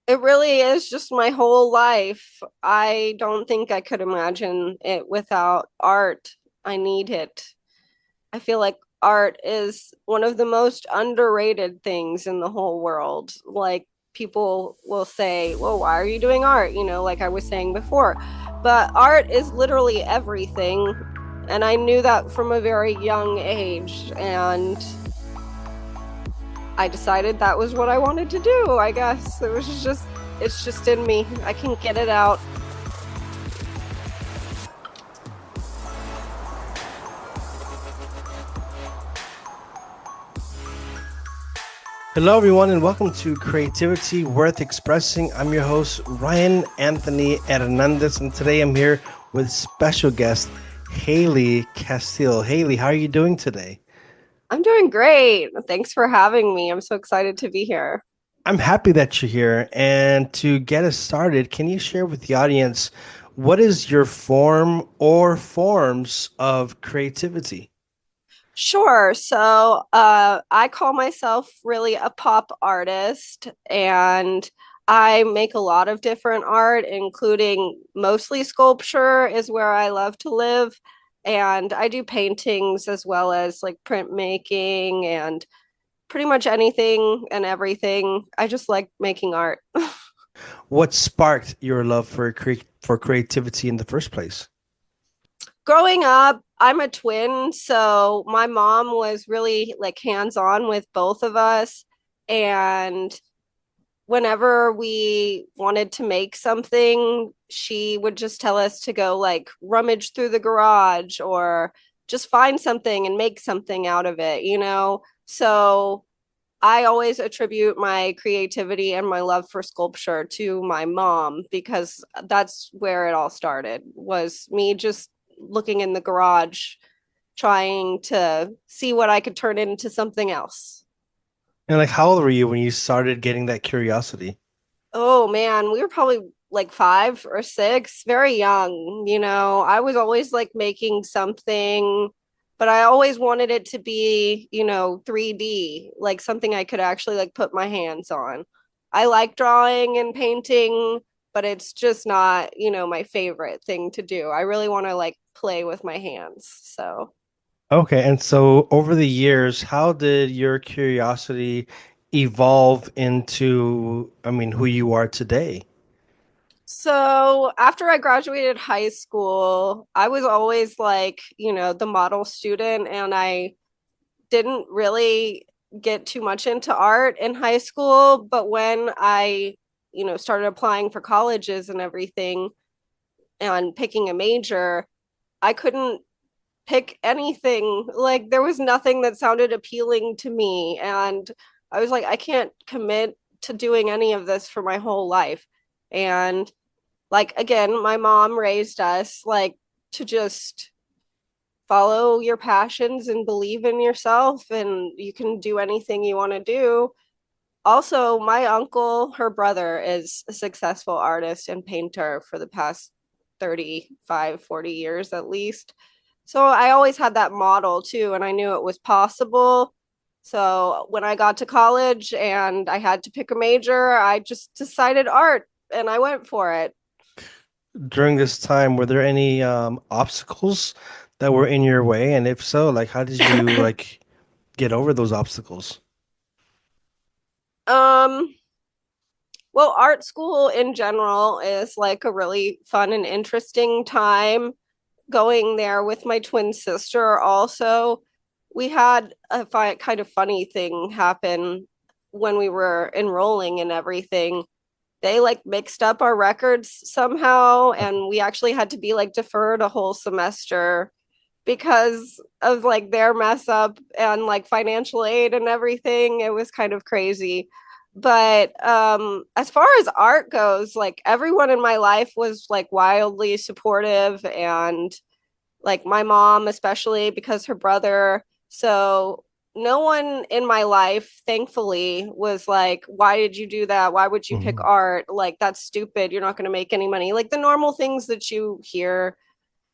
It really is just my whole life. I don't think I could imagine it without art. I need it. I feel like art is one of the most underrated things in the whole world. Like people will say, "Well, why are you doing art?" Like I was saying before. But art is literally everything. And I knew that from a very young age. And I decided that was what I wanted to do. I guess it's just in me. I can get it out. Hello, everyone, and welcome to Creativity Worth Expressing. I'm your host, Ryan Anthony Hernandez, and today I'm here with special guest, Haley Castille. Haley, how are you doing today? I'm doing great. Thanks for having me. I'm so excited to be here. I'm happy that you're here. And to get us started, can you share with the audience what is your form or forms of creativity? Sure. I call myself really a pop artist, and I make a lot of different art, including mostly sculpture is where I love to live. And I do paintings as well as like printmaking and pretty much anything and everything. I just like making art. What sparked your love for creativity in the first place? Growing up, I'm a twin, so my mom was really like hands-on with both of us. And whenever we wanted to make something, she would just tell us to go like rummage through the garage or just find something and make something out of it. So I always attribute my creativity and my love for sculpture to my mom because that's where it all started, was me just looking in the garage trying to see what I could turn into something else. And like, how old were you when you started getting that curiosity? Oh man, we were probably like 5 or 6, very young. I was always like making something, but I always wanted it to be, 3D, like something I could actually like put my hands on. I like drawing and painting, but it's just not, my favorite thing to do. I really want to like play with my hands. So. Okay, and so over the years, how did your curiosity evolve into, who you are today? So after I graduated high school, I was always like, the model student, and I didn't really get too much into art in high school. But when I, started applying for colleges and everything and picking a major, I couldn't pick anything. Like there was nothing that sounded appealing to me. And I was like, I can't commit to doing any of this for my whole life. And like again, my mom raised us like to just follow your passions and believe in yourself, and you can do anything you want to do. Also, my uncle, her brother, is a successful artist and painter for the past 35, 40 years at least. So I always had that model too, and I knew it was possible. So when I got to college and I had to pick a major, I just decided art and I went for it. During this time, were there any obstacles that were in your way? And if so, like, how did you like get over those obstacles? um, well, art school in general is like a really fun and interesting time. Going there with my twin sister, also, we had a kind of funny thing happen when we were enrolling and everything. They like mixed up our records somehow, and we actually had to be like deferred a whole semester because of like their mess up and like financial aid and everything. It was kind of crazy. But as far as art goes, like everyone in my life was like wildly supportive, and like my mom especially because her brother. So no one in my life thankfully was like, why did you do that? Why would you pick Mhm. art? Like that's stupid, you're not going to make any money, like the normal things that you hear.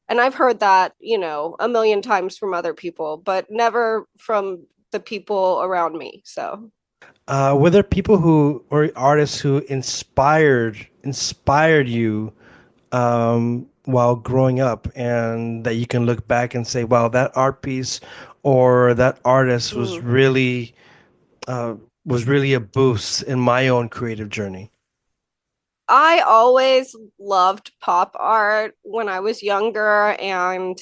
And I've heard that, a million times from other people, but never from the people around me. So Were there people who or artists who inspired you while growing up, and that you can look back and say, "Wow, that art piece or that artist Mm. uh, was really a boost in my own creative journey." I always loved pop art when I was younger, and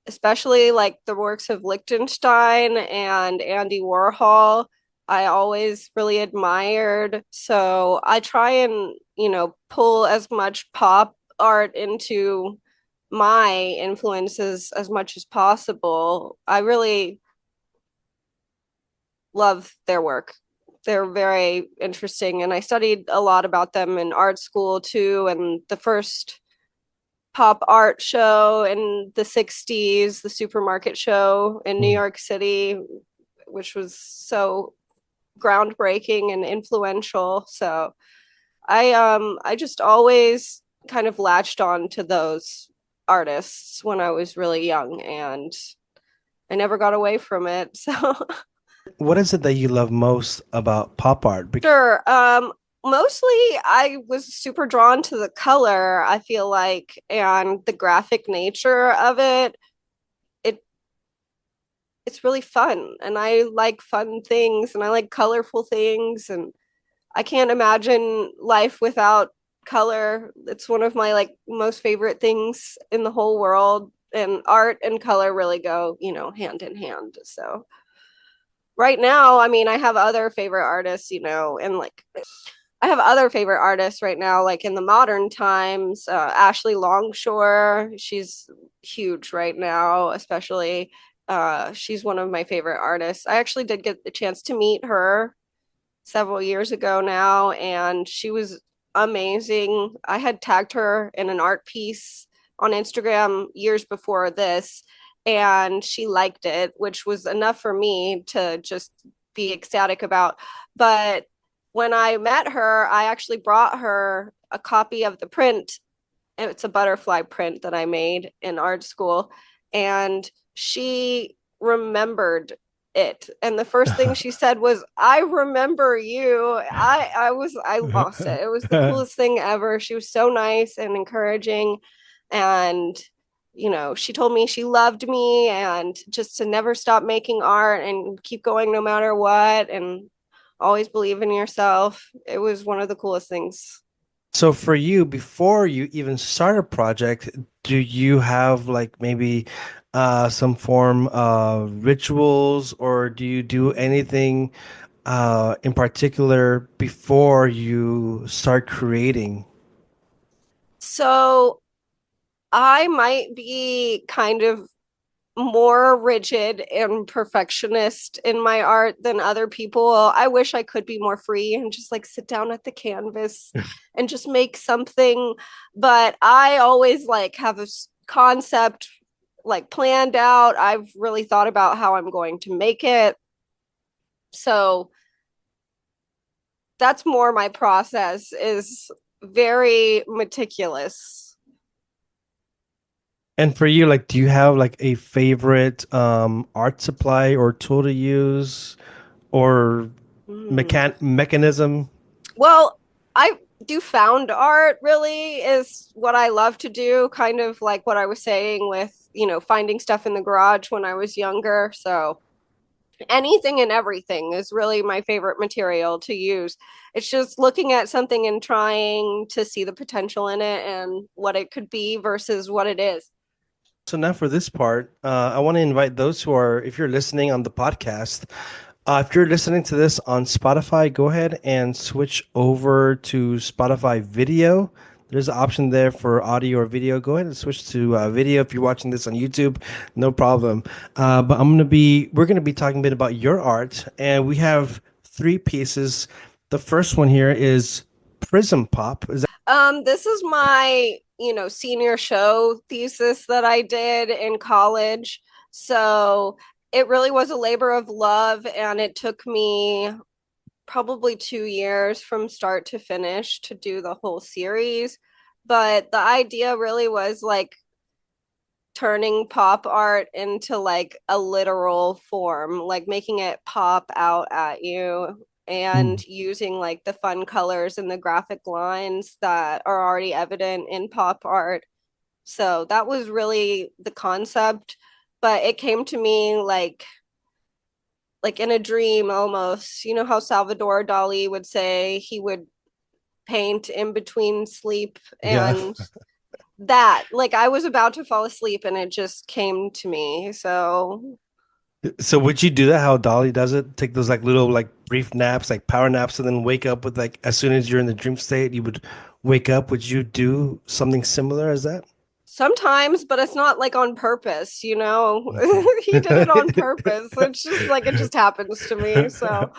especially like the works of Lichtenstein and Andy Warhol. I always really admired. So I try and, pull as much pop art into my influences as much as possible. I really love their work. They're very interesting, and I studied a lot about them in art school too. And the first pop art show in the 60s, the supermarket show in New Mm. York City, which was so groundbreaking and influential. So I just always kind of latched on to those artists when I was really young, and I never got away from it. So What is it that you love most about pop art? sure. Mostly I was super drawn to the color, I feel like, and the graphic nature of it. It it's really fun, and I like fun things, and I like colorful things, and I can't imagine life without color. It's one of my like most favorite things in the whole world, and art and color really go, hand in hand. So right now, I mean, I have other favorite artists, and like I have other favorite artists right now, like in the modern times. Ashley Longshore, she's huge right now, especially. She's one of my favorite artists. I actually did get the chance to meet her several years ago now, and she was amazing. I had tagged her in an art piece on Instagram years before this, and she liked it, which was enough for me to just be ecstatic about. But when I met her, I actually brought her a copy of the print. It's a butterfly print that I made in art school, and she remembered it. And the first thing she said was, "I remember you." I lost it. It was the coolest thing ever. She was so nice and encouraging, and she told me she loved me and just to never stop making art and keep going no matter what, and always believe in yourself. It was one of the coolest things. So for you, before you even start a project, do you have like maybe some form of rituals, or do you do anything in particular before you start creating? So I might be kind of more rigid and perfectionist in my art than other people. I wish I could be more free and just like sit down at the canvas and just make something. But I always like have a concept like planned out. I've really thought about how I'm going to make it. So that's more my process is very meticulous. And for you, like, do you have like a favorite art supply or tool to use or Mm. mechanism? Well, I do found art really is what I love to do, kind of like what I was saying with, finding stuff in the garage when I was younger. So anything and everything is really my favorite material to use. It's just looking at something and trying to see the potential in it and what it could be versus what it is. So now for this part, I want to invite those who are, if you're listening on the podcast, if you're listening to this on Spotify, go ahead and switch over to Spotify video. There's an option there for audio or video. Go ahead and switch to video. If you're watching this on YouTube, no problem. But we're gonna be talking a bit about your art, and we have three pieces. The first one here is Prism Pop. Is that This is my, senior show thesis that I did in college. So it really was a labor of love, and it took me probably 2 years from start to finish to do the whole series. But the idea really was like turning pop art into like a literal form, like making it pop out at you. and using like the fun colors and the graphic lines that are already evident in pop art. So that was really the concept, but it came to me like in a dream almost. You know how Salvador Dali would say he would paint in between sleep, Yeah. and that like I was about to fall asleep and it just came to me. So So would you do that how Dolly does it? Take those like little like brief naps, like power naps, and then wake up with like as soon as you're in the dream state, you would wake up. Would you do something similar as that? sometimes, but it's not like on purpose, you know. Okay. He did it on purpose. It's just like it just happens to me. So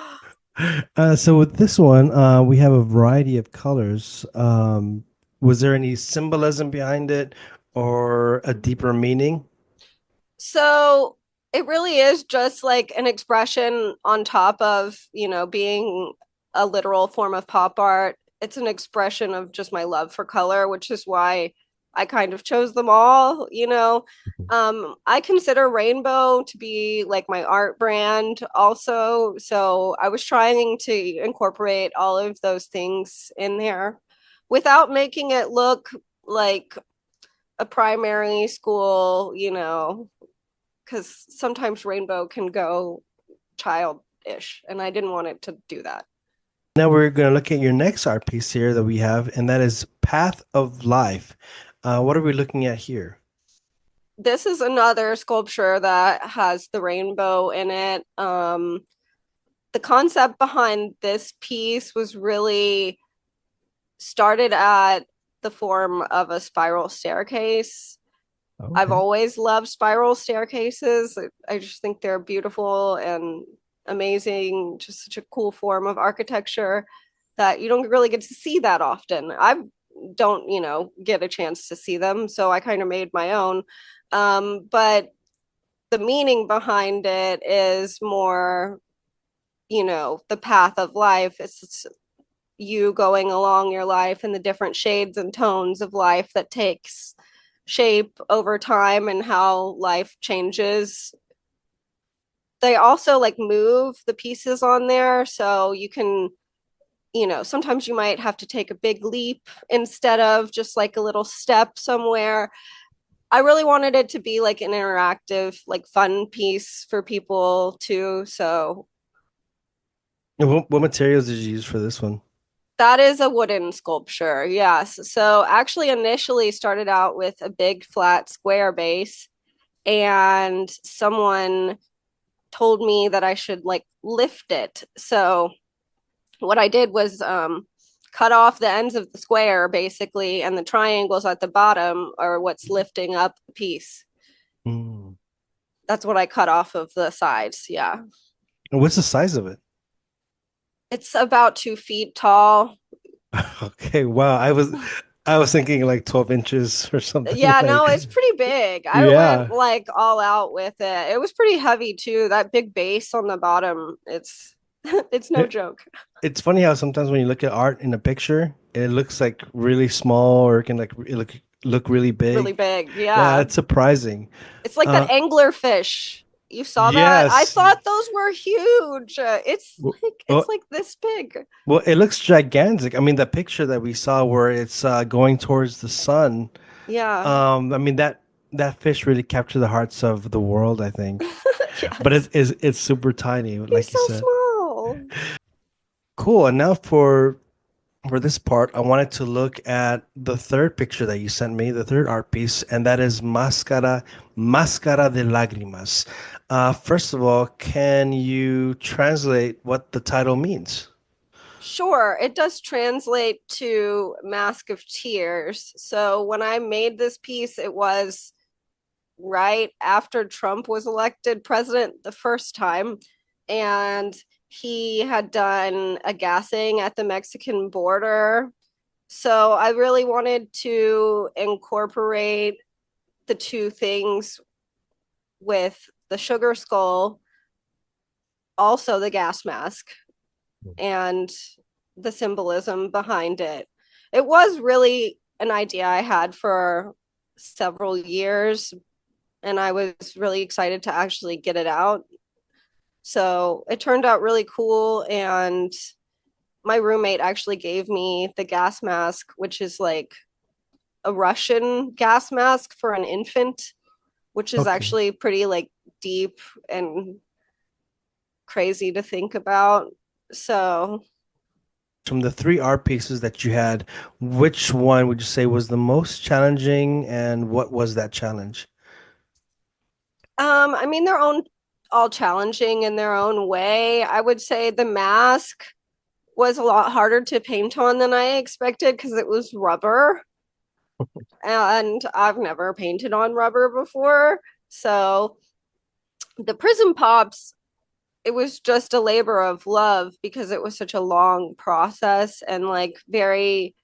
So with this one, we have a variety of colors. Was there any symbolism behind it or a deeper meaning? so it really is just like an expression on top of, you know, being a literal form of pop art. It's an expression of just my love for color, which is why I kind of chose them all, you know. I consider Rainbow to be like my art brand also. So I was trying to incorporate all of those things in there without making it look like a primary school, you know, because sometimes Rainbow can go childish, and I didn't want it to do that. Now we're going to look at your next art piece here that we have, and that is Path of Life. What are we looking at here? This is another sculpture that has the rainbow in it. The concept behind this piece was really started at the form of a spiral staircase. I've Okay. always loved spiral staircases. I just think they're beautiful and amazing, just such a cool form of architecture that you don't really get to see that often. I don't, you know, get a chance to see them, so I kind of made my own. But the meaning behind it is more, you know, the path of life. It's you going along your life and the different shades and tones of life that takes shape over time and how life changes. They also like move the pieces on there so you can, you know, sometimes you might have to take a big leap instead of just like a little step somewhere. I really wanted it to be like an interactive, like fun piece for people too. So And what materials did you use for this one? that is a wooden sculpture. Yes. So actually initially started out with a big flat square base, and someone told me that I should like lift it. So what I did was cut off the ends of the square basically, and the triangles at the bottom are what's lifting up the piece. Mm. That's what I cut off of the sides. Yeah. And what's the size of it? It's about 2 feet tall. Okay, wow. I was thinking like 12 inches or something Yeah, like. no, it's pretty big. I went Yeah. like all out with it. It was pretty heavy too. That big base on the bottom, it's it's no It, joke. it's funny how sometimes when you look at art in a picture, it looks like really small or it can like look really Really big. big. Yeah, Yeah. it's surprising. It's like that Uh, angler fish. You saw that? I yes. thought those were huge. It's Well, like it's well, like this big. well, it looks gigantic. I mean, the picture that we saw where it's going towards the sun. Yeah. I mean that fish really captured the hearts of the world, I think. But Yes. it's super tiny, He's like you so said. small. Cool. And now for this part, I wanted to look at the third picture that you sent me, the third art piece, and that is Máscara de Lágrimas. First of all, can you translate what the title means? Sure, it does translate to Mask of Tears. So when I made this piece, it was right after Trump was elected president the first time. And he had done a gassing at the Mexican border. So I really wanted to incorporate the two things with the sugar skull, also the gas mask, and the symbolism behind it. It was really an idea I had for several years, and I was really excited to actually get it out. So it turned out really cool. And my roommate actually gave me the gas mask, which is like a Russian gas mask for an infant, which is Okay. actually pretty like deep and crazy to think about. So, From the three art pieces that you had, which one would you say was the most challenging, and what was that challenge? I mean, they're own all challenging in their own way. I would say the mask was a lot harder to paint on than I expected because it was rubber, and I've never painted on rubber before. So the prism pops, it was just a labor of love because it was such a long process and like very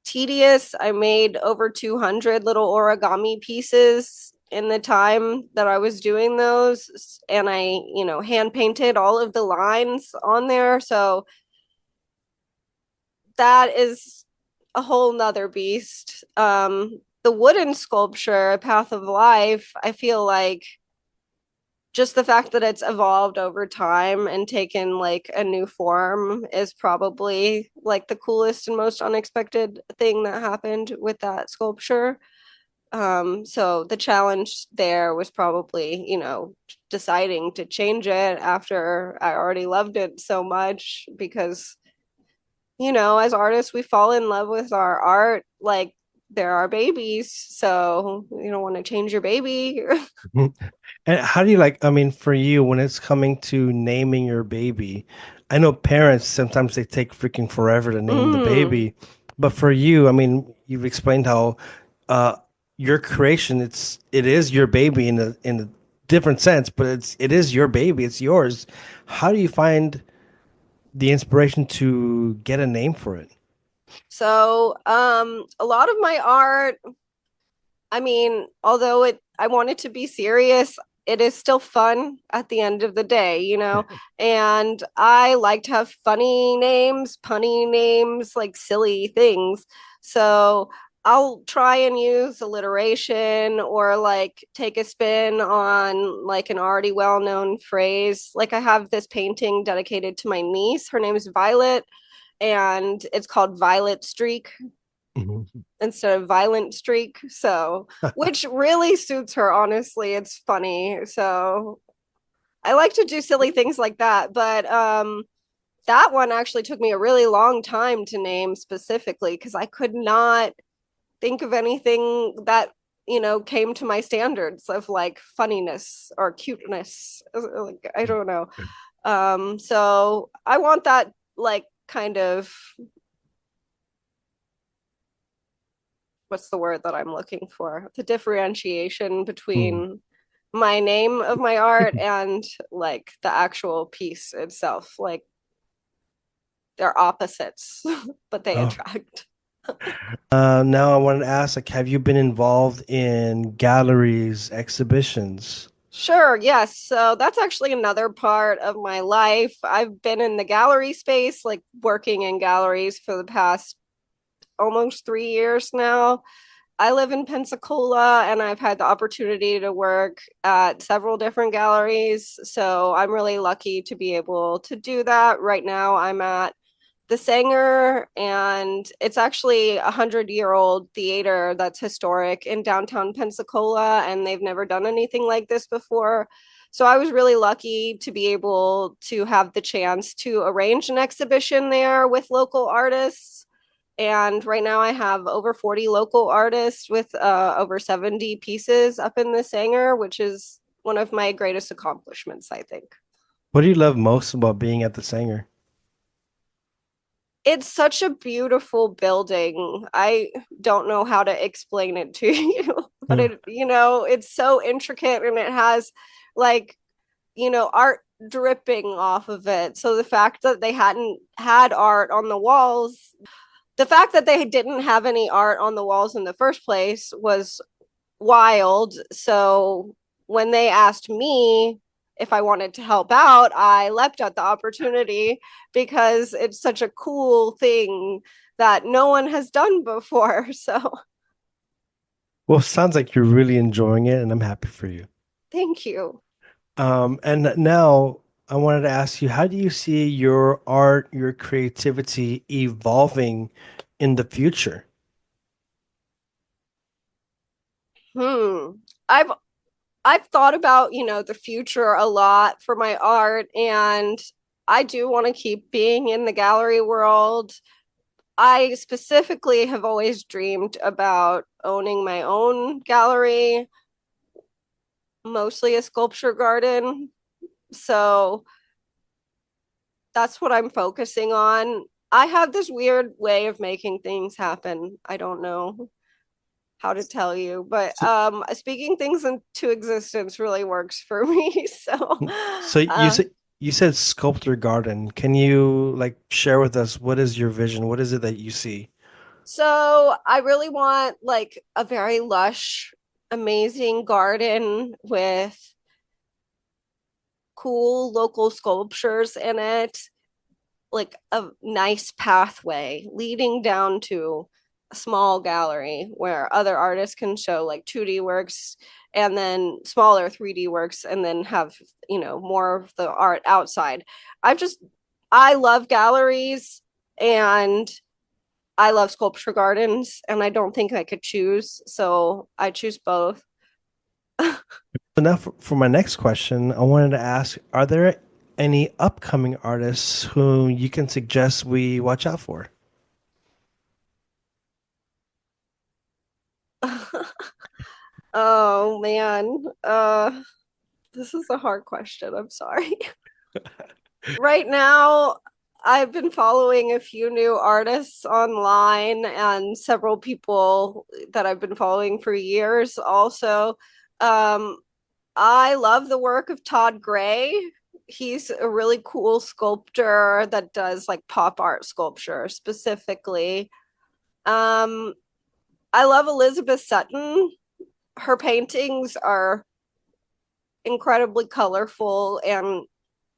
tedious. I made over 200 little origami pieces in the time that I was doing those. And I hand painted all of the lines on there. So that is a whole nother beast. The wooden sculpture, Path of Life, I feel like just the fact that it's evolved over time and taken like a new form is probably like the coolest and most unexpected thing that happened with that sculpture. So the challenge there was probably, deciding to change it after I already loved it so much because, as artists, we fall in love with our art like they're our babies. So you don't want to change your baby. Mhm. And how do you like, I mean, for you, when it's coming to naming your baby, I know parents sometimes they take freaking forever to name the Mm. baby, but for you, I mean, you've explained how uh your creation, it is your baby in a different sense, but it is your baby, it's yours. How do you find the inspiration to get a name for it? So, a lot of my art, I mean, although I want it to be serious, it is still fun at the end of the day. And I like to have funny names, punny names, like silly things. So I'll try and use alliteration or like take a spin on like an already well-known phrase. Like I have this painting dedicated to my niece. Her name is Violet, and it's called Violet Streak Mhm. instead of Violent Streak. So, which really suits her, honestly. It's funny. So, I like to do silly things like that. But that one actually took me a really long time to name specifically because I could not think of anything that came to my standards of like funniness or cuteness. Like I don't know. So I want that like kind of, what's the word that I'm looking for? The differentiation Hmm. between my name of my art and like the actual piece itself. Like they're opposites, but they Oh. attract. Now I wanted to ask, like, have you been involved in galleries, exhibitions? Sure, yes. So that's actually another part of my life. I've been in the gallery space, like working in galleries for the past almost 3 years now. I live in Pensacola and I've had the opportunity to work at several different galleries. So I'm really lucky to be able to do that. Right now, I'm at the Sanger, and it's actually 100-year-old theater that's historic in downtown Pensacola, and they've never done anything like this before. So I was really lucky to be able to have the chance to arrange an exhibition there with local artists. And right now I have over 40 local artists with over 70 pieces up in the Sanger, which is one of my greatest accomplishments, I think. What do you love most about being at the Sanger? It's such a beautiful building. I don't know how to explain it to you, but Yeah. it's so intricate and it has like, art dripping off of it. So the fact that they hadn't had art on the walls, the fact that they didn't have any art on the walls in the first place was wild. So when they asked me if I wanted to help out, I leapt at the opportunity because it's such a cool thing that no one has done before. So Well, sounds like you're really enjoying it, and I'm happy for you. thank you. And now I wanted to ask you, how do you see your art, your creativity evolving in the future? Hmm. I've I've thought about, the future a lot for my art, and I do want to keep being in the gallery world. I specifically have always dreamed about owning my own gallery, mostly a sculpture garden. So that's what I'm focusing on. I have this weird way of making things happen. I don't know how to tell you, but So, speaking things into existence really works for me. So so uh you said sculptor garden. Can you like share with us what is your vision? What is it that you see? so I really want like a very lush, amazing garden with cool local sculptures in it, like a nice pathway leading down to a small gallery where other artists can show like 2D works and then smaller 3D works, and then have, more of the art outside. I've just, I love galleries, and I love sculpture gardens, and I don't think I could choose. So I choose both. So now for my next question, I wanted to ask, are there any upcoming artists who you can suggest we watch out for? Oh man. This is a hard question. I'm sorry. Right now, I've been following a few new artists online and several people that I've been following for years also. Um, I love the work of Todd Gray. He's a really cool sculptor that does like pop art sculpture specifically. Um, I love Elizabeth Sutton. Her paintings are incredibly colorful and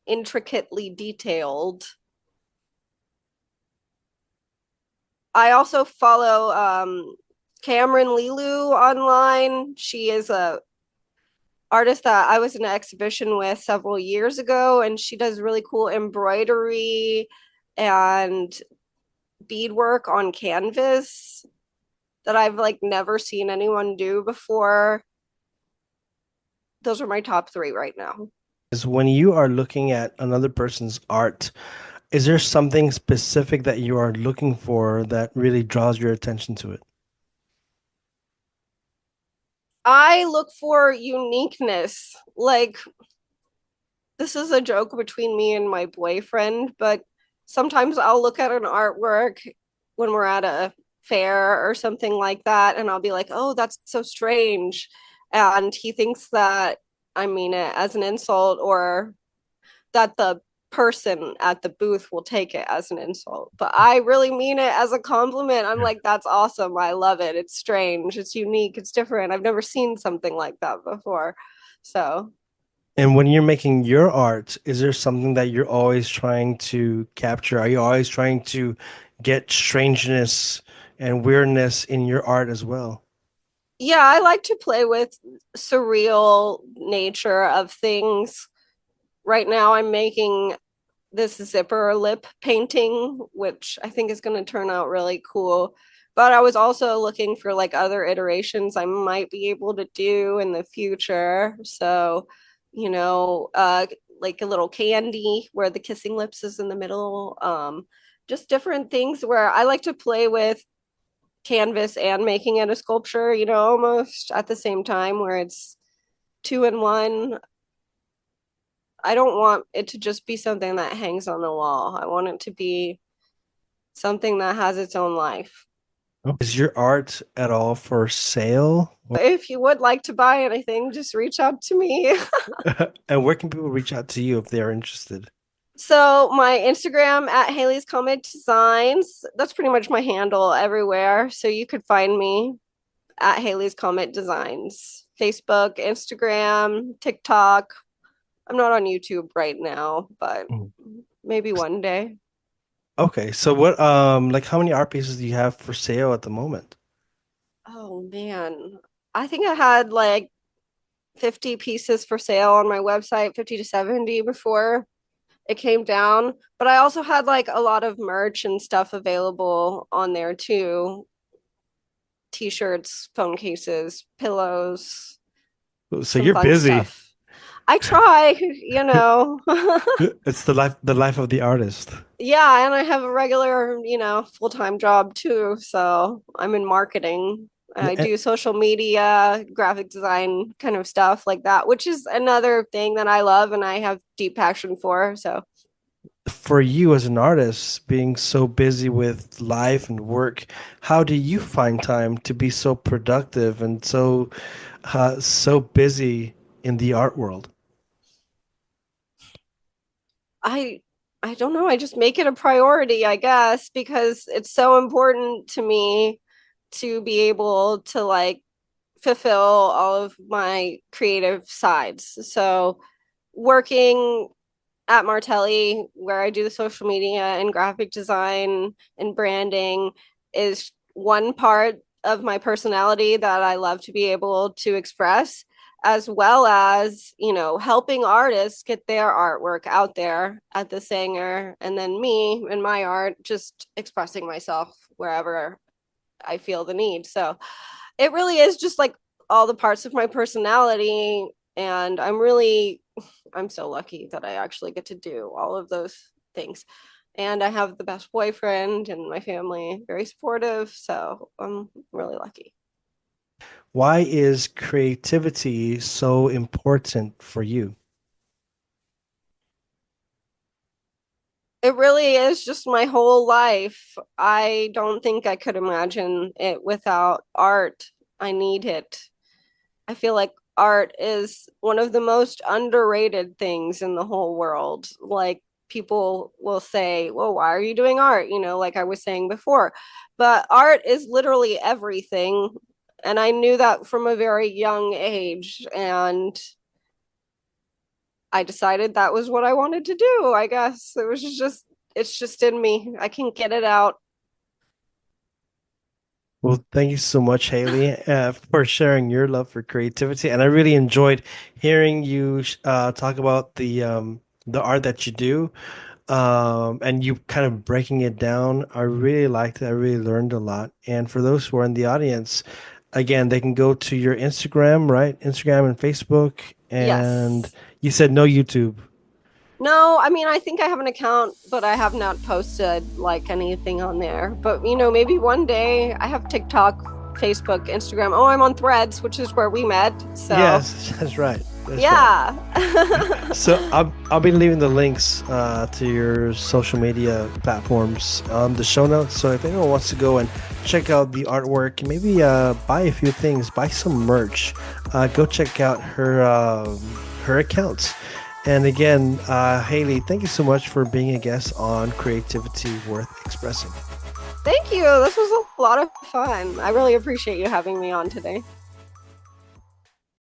intricately detailed. I also follow Cameron Lilu online. She is a artist that I was in an exhibition with several years ago, and she does really cool embroidery and beadwork on canvas that I've like never seen anyone do before. Those are my top three right now. Is when you are looking at another person's art, is there something specific that you are looking for that really draws your attention to it? I look for uniqueness. Like, this is a joke between me and my boyfriend, but sometimes I'll look at an artwork when we're at a fair or something like that, and I'll be like, oh, that's so strange. And he thinks that I mean it as an insult, or that the person at the booth will take it as an insult. But I really mean it as a compliment. I'm like, that's awesome. I love it. It's strange. It's unique. It's different. I've never seen something like that before. So And when you're making your art, is there something that you're always trying to capture? Are you always trying to get strangeness and weirdness in your art as well? yeah, I like to play with surreal nature of things. Right now, I'm making this zipper lip painting, which I think is going to turn out really cool. But I was also looking for like other iterations I might be able to do in the future. So, you know, uh, like a little candy where the kissing lips is in the middle. Just different things where I like to play with canvas and making it a sculpture, almost at the same time, where it's two in one. I don't want it to just be something that hangs on the wall. I want it to be something that has its own life. Is your art at all for sale? If you would like to buy anything, just reach out to me. And where can people reach out to you if they are interested? So my Instagram at Haley's Comet Designs, that's pretty much my handle everywhere. So you could find me at Haley's Comet Designs. Facebook, Instagram, TikTok. I'm not on YouTube right now, but Mhm. maybe one day. Okay, so what like how many art pieces do you have for sale at the moment? Oh man. I think I had like 50 pieces for sale on my website, 50 to 70 before it came down. But I also had like a lot of merch and stuff available on there too. T-shirts, phone cases, pillows, So some you're fun busy. stuff. I try, you know. It's the life of the artist. Yeah, and I have a regular, full-time job too. So I'm in marketing. I And do social media, graphic design kind of stuff like that, which is another thing that I love and I have deep passion for. So for you as an artist, being so busy with life and work, how do you find time to be so productive and so busy in the art world? I I don't know. I just make it a priority, I guess, because it's so important to me to be able to like fulfill all of my creative sides. So working at Martelli, where I do the social media and graphic design and branding, is one part of my personality that I love to be able to express, as well as, helping artists get their artwork out there at the Sanger, and then me and my art just expressing myself wherever I feel the need. So it really is just like all the parts of my personality. And I'm so lucky that I actually get to do all of those things. And I have the best boyfriend and my family very supportive. So I'm really lucky. Why is creativity so important for you? It really is just my whole life. I don't think I could imagine it without art. I need it. I feel like art is one of the most underrated things in the whole world. Like people will say, "Well, why are you doing art?" Like I was saying before. But art is literally everything. And I knew that from a very young age. And I decided that was what I wanted to do. I guess it's just in me. I can get it out. Well, thank you so much, Haley, for sharing your love for creativity. And I really enjoyed hearing you talk about the art that you do, and you kind of breaking it down. I really liked it. I really learned a lot. And for those who are in the audience, again, they can go to your Instagram, right? Instagram and Facebook. And Yes. you said no YouTube. No, I mean, I think I have an account, but I have not posted like anything on there. But, maybe one day I have TikTok, Facebook, Instagram. Oh, I'm on Threads, which is where we met. So, Yes, that's right. That's right. yeah. So I'll be leaving the links to your social media platforms on the show notes. So if anyone wants to go and check out the artwork, maybe buy a few things, buy some merch, go check out her accounts. And again, Haley, thank you so much for being a guest on Creativity Worth Expressing. Thank you. This was a lot of fun. I really appreciate you having me on today.